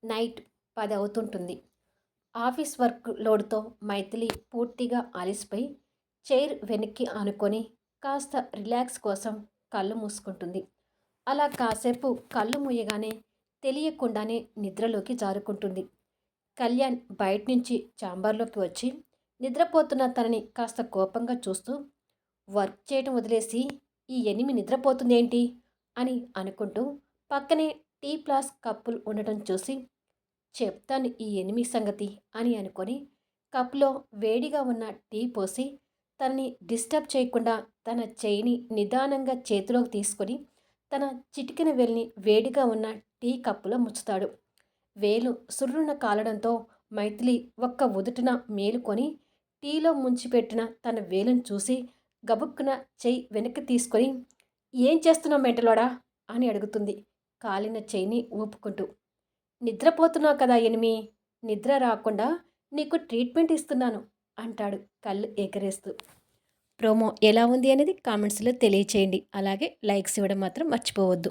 Night 10 అవుతుంటుంది. Office work లోడ్‌తో మైథిలి పూర్తిగా అలిసిపోయి చైర్ వెనక్కి ఆనుకొని కాస్త రిలాక్స్ కోసం కళ్ళు మూసుకుంటుంది. అలా కాసేపు కళ్ళు మూయగానే తెలియకుండానే నిద్రలోకి జారుకుంటుంది. కళ్యాణ్ బయట నుంచి చాంబర్‌లోకి వచ్చి నిద్రపోతున్న తనని కాస్త కోపంగా చూస్తూ, "వర్క్ చేయటం వదిలేసి ఈ ఎనిమి నిద్రపోతుందేంటి?" అని అనుకుంటూ పక్కనే టీ ఫ్లాస్క్ కప్పులు ఉండటం చూసి, చెప్తాను ఈ ఎనిమి సంగతి అని అనుకొని కప్లో వేడిగా ఉన్న టీ పోసి తనని డిస్టర్బ్ చేయకుండా తన చేయిని నిదానంగా చేతిలోకి తీసుకొని తన చిటికెన వేలిని వేడిగా ఉన్న టీ కప్పులో ముంచుతాడు. వేలు సుర్రున కాలడంతో మైథిలి ఒక్క ఉదుటున మేలుకొని టీలో ముంచిపెట్టిన తన వేలును చూసి గబుక్కున చెయ్యి వెనక్కి తీసుకొని, "ఏం చేస్తున్నావు మెంటలోడా?" అని అడుగుతుంది కాలిన చెయ్యిని ఊపుకుంటూ. "నిద్రపోతున్నావు కదా ఎనిమి, నిద్ర రాకుండా నీకు ట్రీట్మెంట్ ఇస్తున్నాను" అంటాడు కళ్ళు ఎగరేస్తూ. ప్రోమో ఎలా ఉంది అనేది కామెంట్స్లో తెలియచేయండి. అలాగే లైక్స్ ఇవ్వడం మాత్రం మర్చిపోవద్దు.